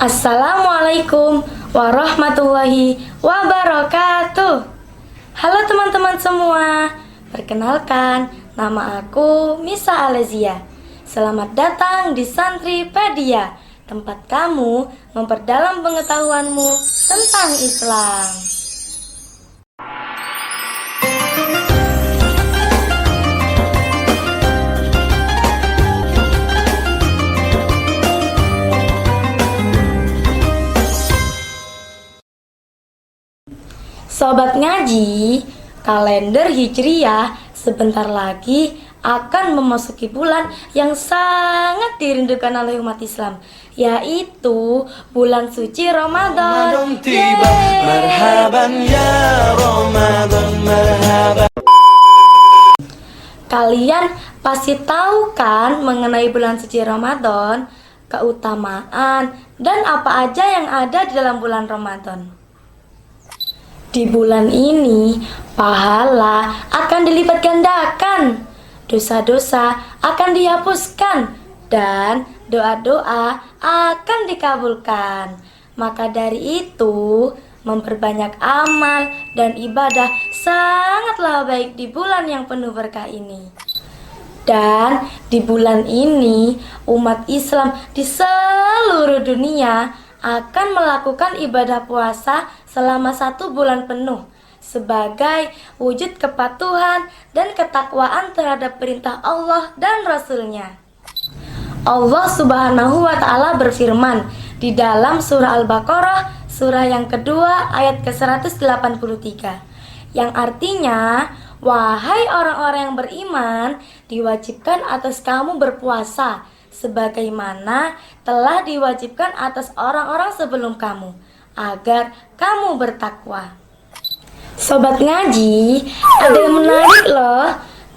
Assalamualaikum warahmatullahi wabarakatuh. Halo teman-teman semua, perkenalkan nama aku Misa Alezia. Selamat datang di Santripedia, tempat kamu memperdalam pengetahuanmu tentang Islam. Sobat ngaji, kalender Hijriyah sebentar lagi akan memasuki bulan yang sangat dirindukan oleh umat Islam, yaitu bulan suci Ramadan. Marhaban ya Ramadan, marhaban. Kalian pasti tahu kan mengenai bulan suci Ramadan, keutamaan dan apa aja yang ada di dalam bulan Ramadan. Di bulan ini, pahala akan dilipat gandakan, dosa-dosa akan dihapuskan, dan doa-doa akan dikabulkan. Maka dari itu, memperbanyak amal dan ibadah sangatlah baik di bulan yang penuh berkah ini. Dan di bulan ini, umat Islam di seluruh dunia akan melakukan ibadah puasa selama 1 bulan penuh sebagai wujud kepatuhan dan ketakwaan terhadap perintah Allah dan Rasul-Nya. Allah Subhanahu wa Ta'ala berfirman di dalam surah Al-Baqarah, surah yang kedua ayat ke-183, yang artinya, wahai orang-orang yang beriman, diwajibkan atas kamu berpuasa sebagaimana telah diwajibkan atas orang-orang sebelum kamu, agar kamu bertakwa. Sobat ngaji, ada yang menarik loh.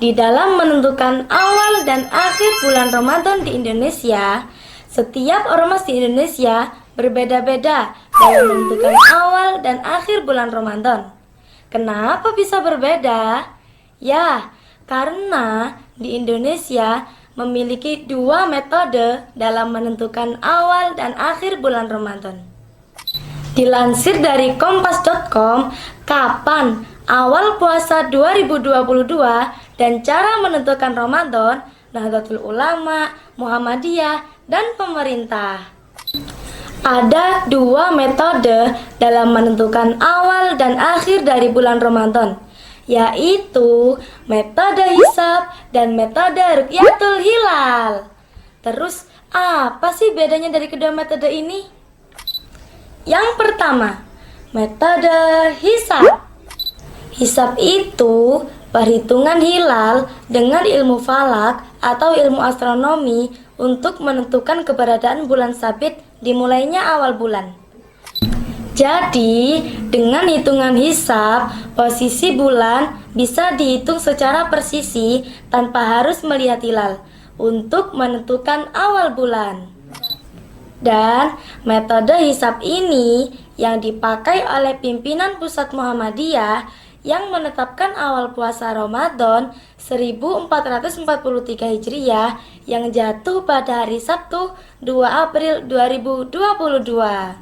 Di dalam menentukan awal dan akhir bulan Ramadan di Indonesia, setiap ormas di Indonesia berbeda-beda dalam menentukan awal dan akhir bulan Ramadan. Kenapa bisa berbeda? Ya, karena di Indonesia memiliki 2 metode dalam menentukan awal dan akhir bulan Ramadan. Dilansir dari kompas.com, kapan awal puasa 2022 dan cara menentukan Ramadan, Nahdlatul Ulama, Muhammadiyah, dan pemerintah. Ada 2 metode dalam menentukan awal dan akhir dari bulan Ramadan, yaitu metode hisab dan metode rukyatul hilal. Terus apa sih bedanya dari kedua metode ini? Yang pertama, metode hisab. Hisab itu perhitungan hilal dengan ilmu falak atau ilmu astronomi untuk menentukan keberadaan bulan sabit dimulainya awal bulan. Jadi, dengan hitungan hisab, posisi bulan bisa dihitung secara presisi tanpa harus melihat hilal untuk menentukan awal bulan. Dan metode hisab ini yang dipakai oleh pimpinan pusat Muhammadiyah yang menetapkan awal puasa Ramadan 1443 Hijriah yang jatuh pada hari Sabtu 2 April 2022.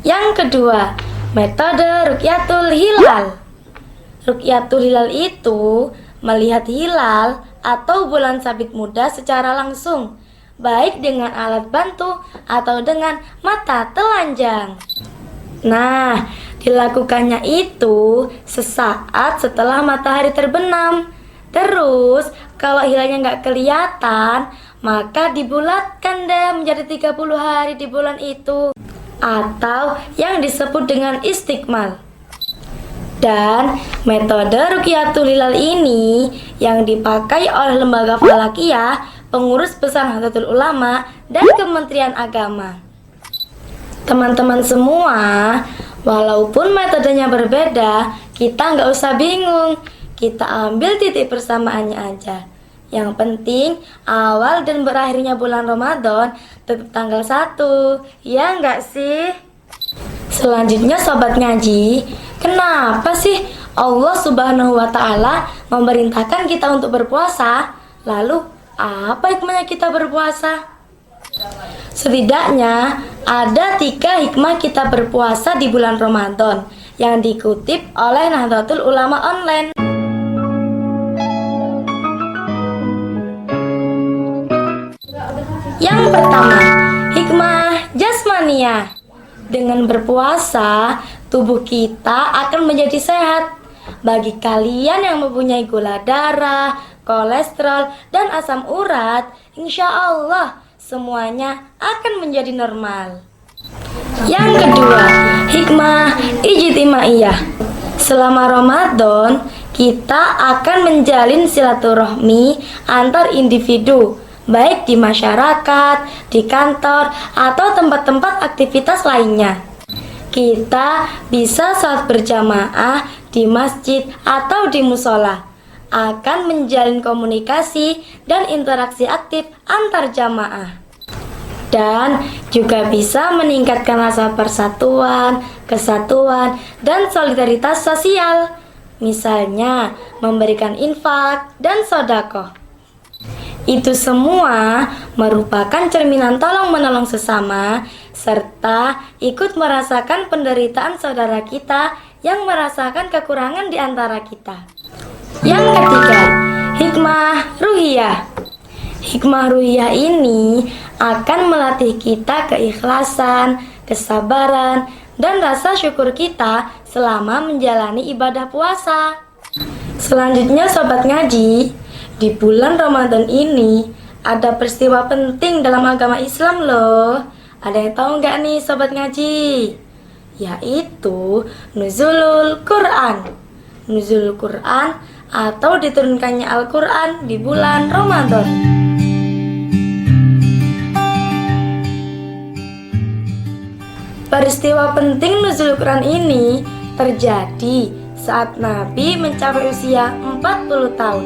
Yang kedua, metode rukyatul hilal. Rukyatul hilal itu melihat hilal atau bulan sabit muda secara langsung, baik dengan alat bantu atau dengan mata telanjang. Nah, dilakukannya itu sesaat setelah matahari terbenam. Terus, kalau hilalnya nggak kelihatan, maka dibulatkan deh menjadi 30 hari di bulan itu, atau yang disebut dengan istiqmal. Dan metode rukyatul hilal ini yang dipakai oleh lembaga falakiyah, pengurus besar Nahdlatul Ulama, dan Kementerian Agama. Teman-teman semua, walaupun metodenya berbeda, kita nggak usah bingung. Kita ambil titik persamaannya aja. Yang penting awal dan berakhirnya bulan Ramadan tetap tanggal 1, ya nggak sih? Selanjutnya sobat ngaji, kenapa sih Allah Subhanahu wa Ta'ala memerintahkan kita untuk berpuasa? Lalu apa hikmahnya kita berpuasa? Setidaknya ada 3 hikmah kita berpuasa di bulan Ramadan yang dikutip oleh Nahdlatul Ulama Online. Yang pertama, hikmah jasmania. Dengan berpuasa, tubuh kita akan menjadi sehat. Bagi kalian yang mempunyai gula darah, kolesterol, dan asam urat, insya Allah semuanya akan menjadi normal. Yang kedua, hikmah ijtimaiyah. Selama Ramadan, kita akan menjalin silaturahmi antar individu, baik di masyarakat, di kantor, atau tempat-tempat aktivitas lainnya. Kita bisa salat berjamaah di masjid atau di musola, akan menjalin komunikasi dan interaksi aktif antar jamaah. Dan juga bisa meningkatkan rasa persatuan, kesatuan, dan solidaritas sosial. Misalnya, memberikan infak dan sedekah. Itu semua merupakan cerminan tolong-menolong sesama, serta ikut merasakan penderitaan saudara kita yang merasakan kekurangan di antara kita. Yang ketiga, hikmah ruhiyah. Hikmah ruhiyah ini akan melatih kita keikhlasan, kesabaran, dan rasa syukur kita selama menjalani ibadah puasa. Selanjutnya Sobat Ngaji, di bulan Ramadan ini ada peristiwa penting dalam agama Islam loh. Ada yang tahu nggak nih Sobat Ngaji? Yaitu Nuzulul Quran. Nuzulul Quran atau diturunkannya Al-Quran di bulan Ramadan. Peristiwa penting Nuzulul Quran ini terjadi saat Nabi mencapai usia 40 tahun.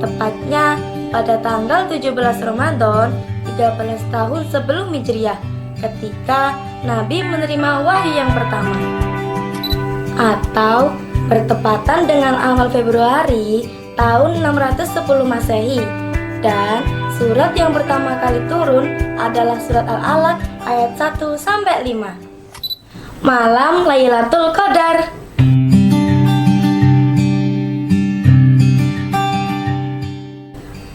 Tepatnya pada tanggal 17 Ramadan, 13 tahun sebelum Hijriah, ketika Nabi menerima wahyu yang pertama. Atau bertepatan dengan awal Februari tahun 610 Masehi. Dan surat yang pertama kali turun adalah surat Al-Alaq ayat 1-5. Malam Lailatul Qadar.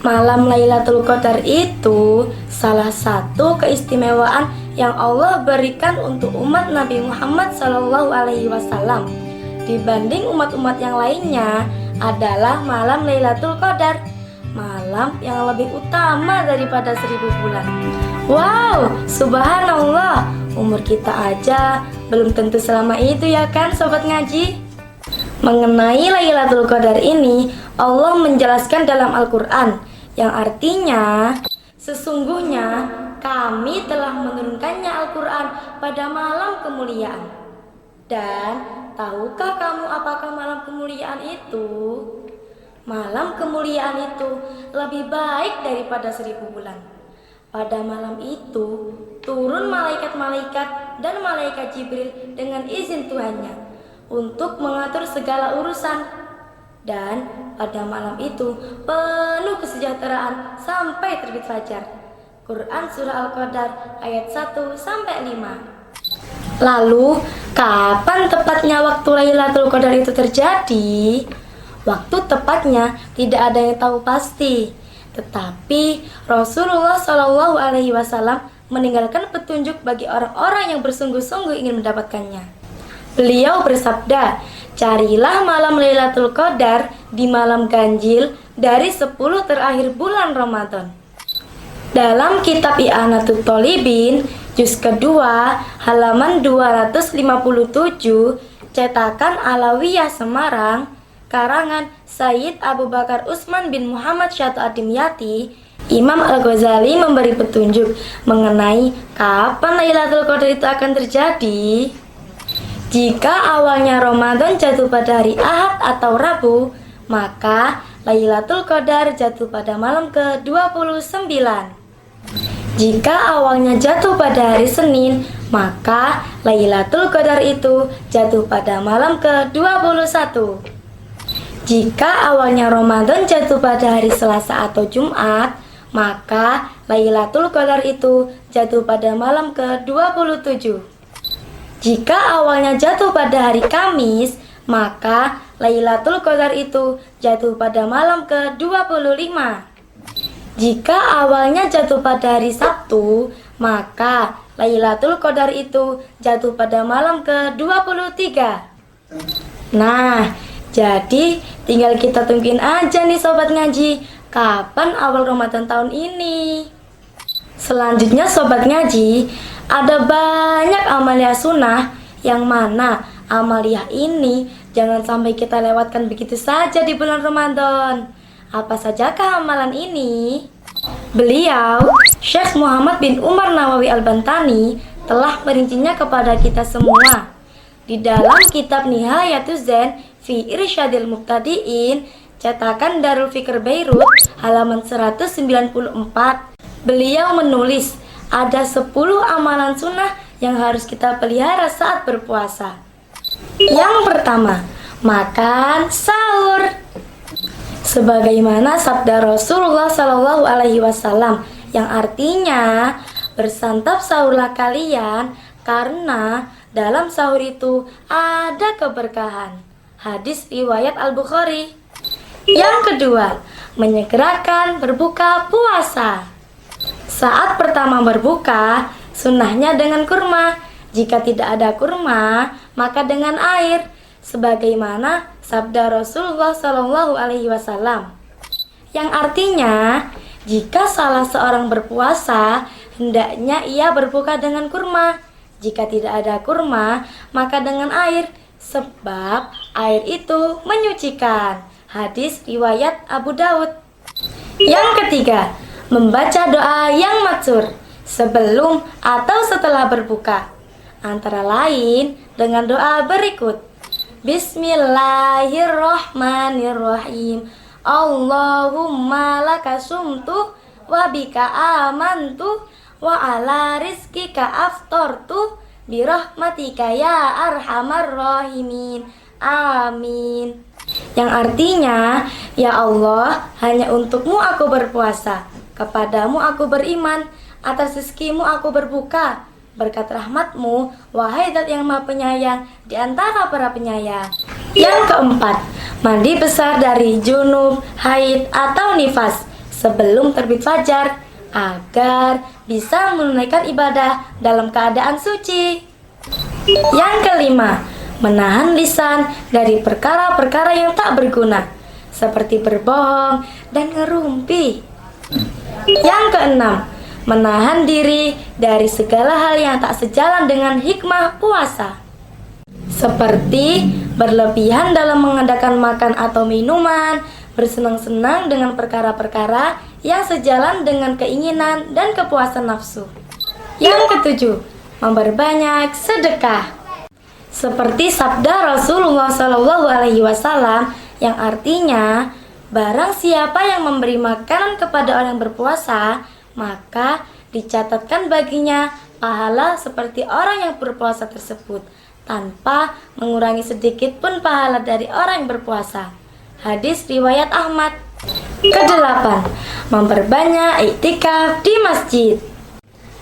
Malam Lailatul Qadar itu salah satu keistimewaan yang Allah berikan untuk umat Nabi Muhammad SAW. Dibanding umat-umat yang lainnya adalah malam Lailatul Qadar, malam yang lebih utama daripada 1000 bulan. Wow, subhanallah, umur kita aja belum tentu selama itu ya kan Sobat Ngaji? Mengenai Lailatul Qadar ini, Allah menjelaskan dalam Al-Quran, yang artinya sesungguhnya kami telah menurunkannya Al-Quran pada malam kemuliaan. Dan tahukah kamu apakah malam kemuliaan itu? Malam kemuliaan itu lebih baik daripada 1000 bulan. Pada malam itu turun malaikat-malaikat dan malaikat Jibril dengan izin Tuhannya untuk mengatur segala urusan. Dan pada malam itu penuh kesejahteraan sampai terbit fajar. Quran Surah Al-Qadar ayat 1-5. Lalu, kapan tepatnya waktu Lailatul Qadar itu terjadi? Waktu tepatnya tidak ada yang tahu pasti. Tetapi Rasulullah SAW meninggalkan petunjuk bagi orang-orang yang bersungguh-sungguh ingin mendapatkannya. Beliau bersabda, carilah malam Lailatul Qadar di malam ganjil dari 10 terakhir bulan Ramadan. Dalam kitab I'anatul Thalibin, juz kedua, halaman 257, cetakan Alawiyah Semarang, karangan Sayyid Abu Bakar Utsman bin Muhammad Syatu Ad-Dimyati, Imam Al-Ghazali memberi petunjuk mengenai kapan Lailatul Qadar itu akan terjadi. Jika awalnya Ramadan jatuh pada hari Ahad atau Rabu, maka Lailatul Qadar jatuh pada malam ke-29. Jika awalnya jatuh pada hari Senin, maka Lailatul Qadar itu jatuh pada malam ke-21. Jika awalnya Ramadan jatuh pada hari Selasa atau Jumat, maka Lailatul Qadar itu jatuh pada malam ke-27. Jika awalnya jatuh pada hari Kamis, maka Lailatul Qadar itu jatuh pada malam ke-25. Jika awalnya jatuh pada hari Sabtu, maka Lailatul Qadar itu jatuh pada malam ke-23. Nah, jadi tinggal kita tungguin aja nih Sobat Ngaji, kapan awal Ramadan tahun ini. Selanjutnya Sobat Ngaji, ada banyak amalia sunnah yang mana amalia ini jangan sampai kita lewatkan begitu saja di bulan Ramadan. Apa sajakah amalan ini? Beliau, Syekh Muhammad bin Umar Nawawi Al-Bantani telah merincinya kepada kita semua. Di dalam kitab Nihayatuz Zen fi Irsyadil Mubtadi'in, cetakan Darul Fikr Beirut, halaman 194, beliau menulis ada 10 amalan sunnah yang harus kita pelihara saat berpuasa. Yang pertama, makan sahur. Sebagaimana sabda Rasulullah Shallallahu Alaihi Wasallam yang artinya bersantap sahurlah kalian karena dalam sahur itu ada keberkahan. Hadis riwayat Al-Bukhari. Yang kedua, menyegerakan berbuka puasa. Saat pertama berbuka, sunnahnya dengan kurma. Jika tidak ada kurma, maka dengan air. Sebagaimana sabda Rasulullah Shallallahu Alaihi Wasallam, yang artinya jika salah seorang berpuasa, hendaknya ia berbuka dengan kurma. Jika tidak ada kurma, maka dengan air, sebab air itu menyucikan. Hadis riwayat Abu Daud. Yang ketiga, membaca doa yang matsur sebelum atau setelah berbuka. Antara lain dengan doa berikut. Bismillahirrahmanirrahim. Allahumma laka sumtu wa bika amantu wa ala rizkika aftortu birahmatika ya arhamar rahimin. Amin. Yang artinya, ya Allah, hanya untukmu aku berpuasa, kepadamu aku beriman, atas rezekimu aku berbuka. Berkat rahmatmu, wahai Zat yang Maha Penyayang di antara para penyayang. Yang keempat, mandi besar dari junub, haid, atau nifas sebelum terbit fajar agar bisa menunaikan ibadah dalam keadaan suci. Yang kelima, menahan lisan dari perkara-perkara yang tak berguna seperti berbohong dan ngerumpi. Yang keenam, menahan diri dari segala hal yang tak sejalan dengan hikmah puasa, seperti berlebihan dalam mengadakan makan atau minuman, bersenang-senang dengan perkara-perkara yang sejalan dengan keinginan dan kepuasan nafsu. Yang ketujuh, memperbanyak sedekah, seperti sabda Rasulullah Shallallahu Alaihi Wasallam yang artinya, barang siapa yang memberi makanan kepada orang berpuasa, maka dicatatkan baginya pahala seperti orang yang berpuasa tersebut, tanpa mengurangi sedikit pun pahala dari orang yang berpuasa. Hadis riwayat Ahmad. Kedelapan, memperbanyak iktikaf di masjid.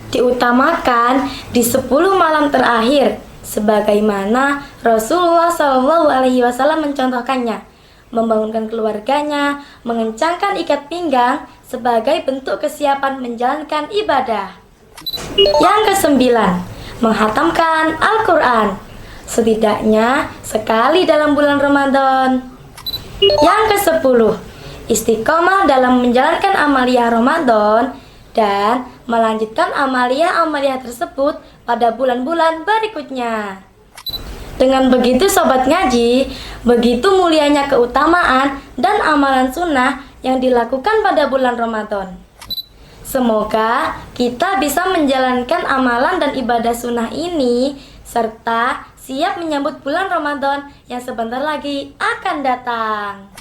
Diutamakan di 10 malam terakhir, sebagaimana Rasulullah SAW mencontohkannya, membangunkan keluarganya, mengencangkan ikat pinggang sebagai bentuk kesiapan menjalankan ibadah. Yang kesembilan, menghatamkan Al-Quran, setidaknya sekali dalam bulan Ramadan. Yang kesepuluh, istiqomah dalam menjalankan amalia Ramadan dan melanjutkan amalia-amalia tersebut pada bulan-bulan berikutnya. Dengan begitu Sobat Ngaji, begitu mulianya keutamaan dan amalan sunnah yang dilakukan pada bulan Ramadan. Semoga kita bisa menjalankan amalan dan ibadah sunnah ini serta siap menyambut bulan Ramadan yang sebentar lagi akan datang.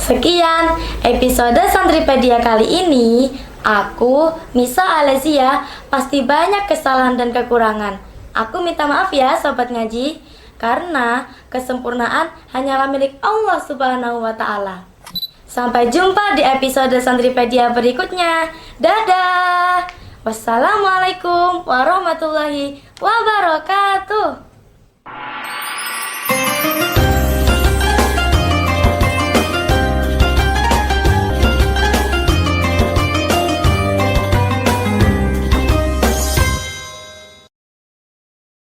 Sekian episode Santripedia kali ini. Aku, Misa Alessia, pasti banyak kesalahan dan kekurangan. Aku minta maaf ya Sobat Ngaji, karena kesempurnaan hanyalah milik Allah Subhanahu wa Ta'ala. Sampai jumpa di episode Santripedia berikutnya. Dadah. Wassalamualaikum warahmatullahi wabarakatuh.